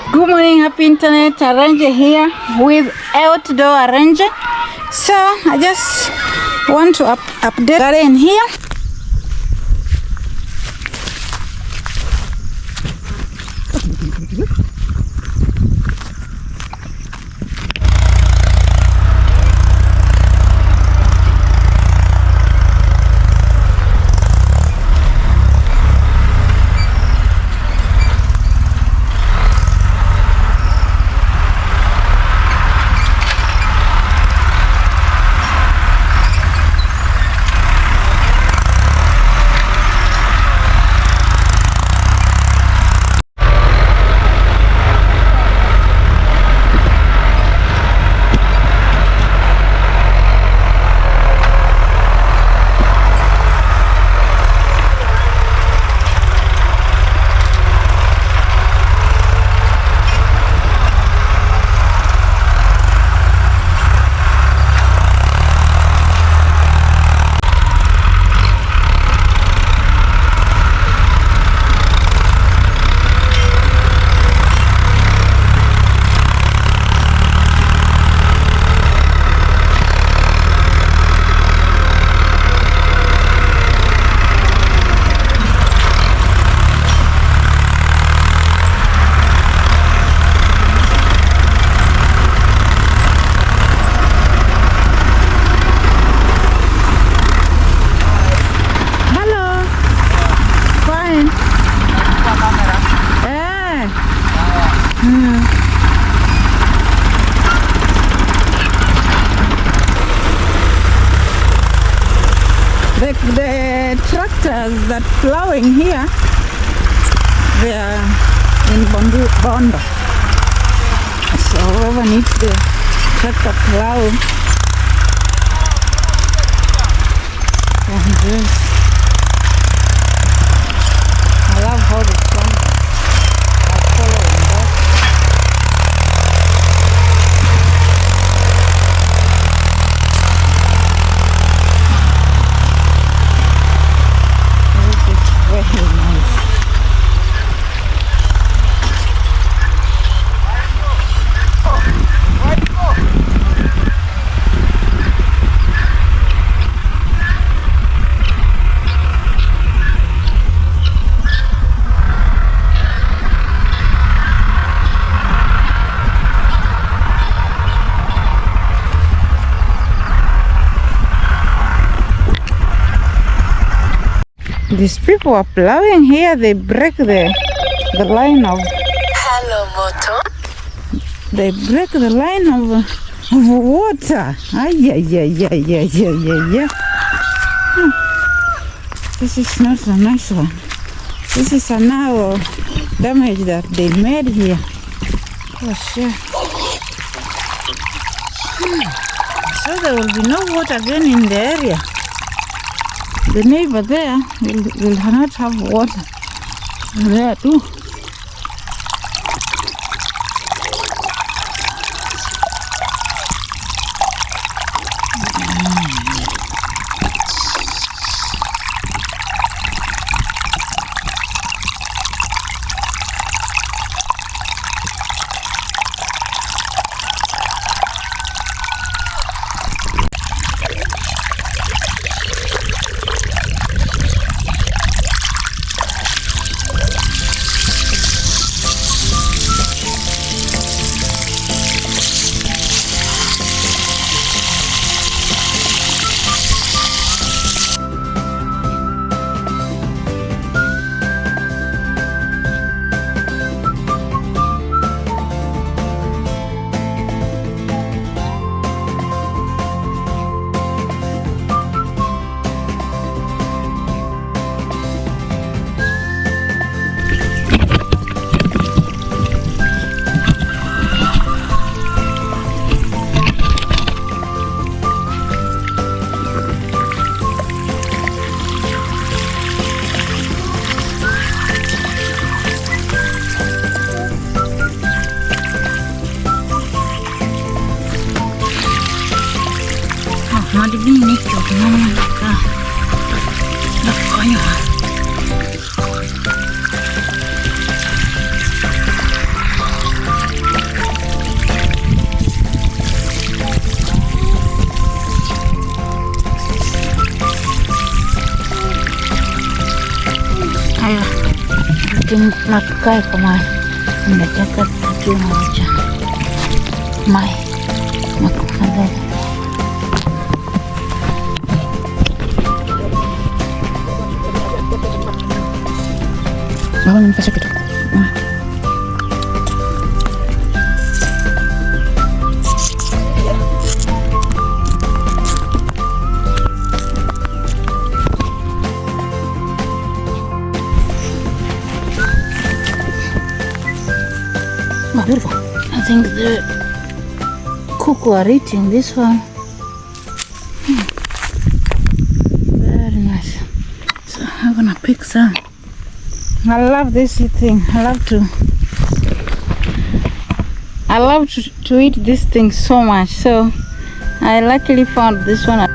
Good morning, happy internet. Arranger here with outdoor arranger. So I just want to update garden here. The tractors that plowing here, they are in Bondo. So whoever needs the tractor plow can just. I love how the sun are following that. Very nice. These people are plowing here. They break the line of. Hello, motor. They break the line of water. Yeah. This is not a nice one. This is a narrow damage that they made here. Oh shit. So there will be no water again in the area. The neighbor there will not have water there too. Madilim ito, naman ka. Nakakaya. na tukae kwa maji. Nataka tukiwa moja mai na kufadhali. Naona nipasha kidogo. Oh, beautiful. I think the cuckoo are eating this one. Very nice. So I'm gonna pick some. I love this thing. I love to eat this thing so much. So I luckily found this one.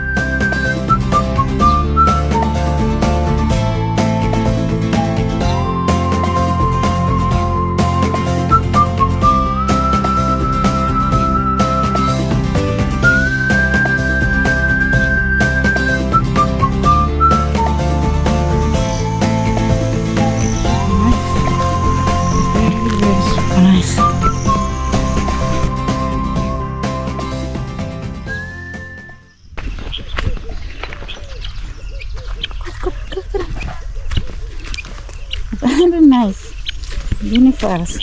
Very nice. Guinea fowls.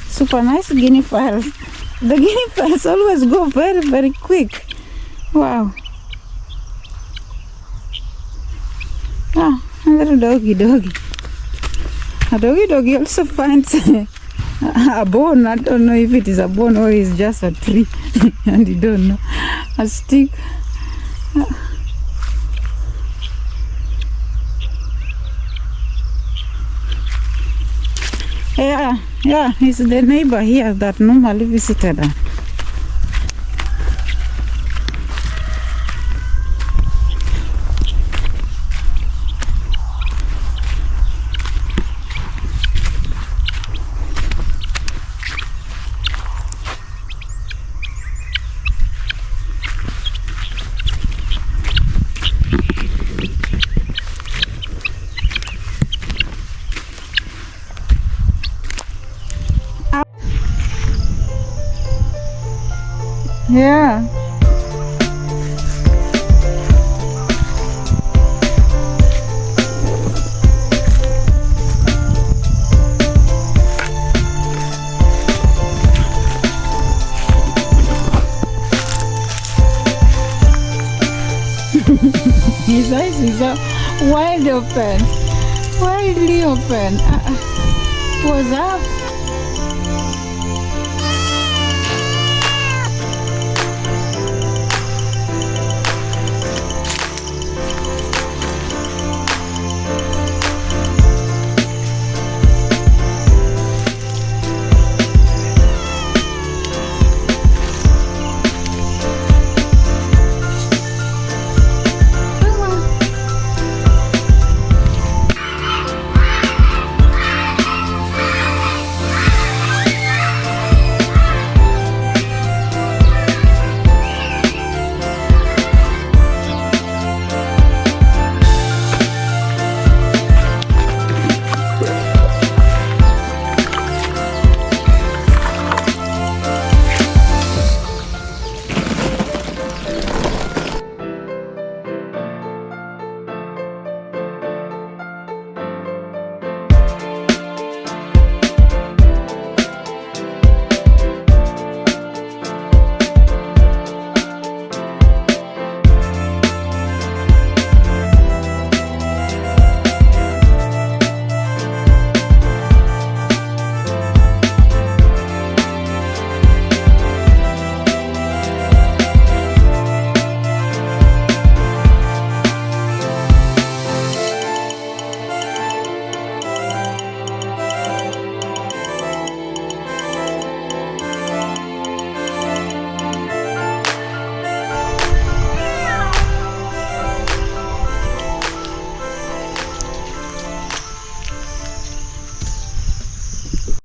Super nice guinea fowls. The guinea fowls always go very, very quick. Wow. Ah, a little doggy. A doggy also finds a bone. I don't know if it is a bone or it's just a tree. And you don't know. A stick. Yeah, it's the neighbor here that normally visited her. Yeah. His eyes are wide open, widely open. What's up?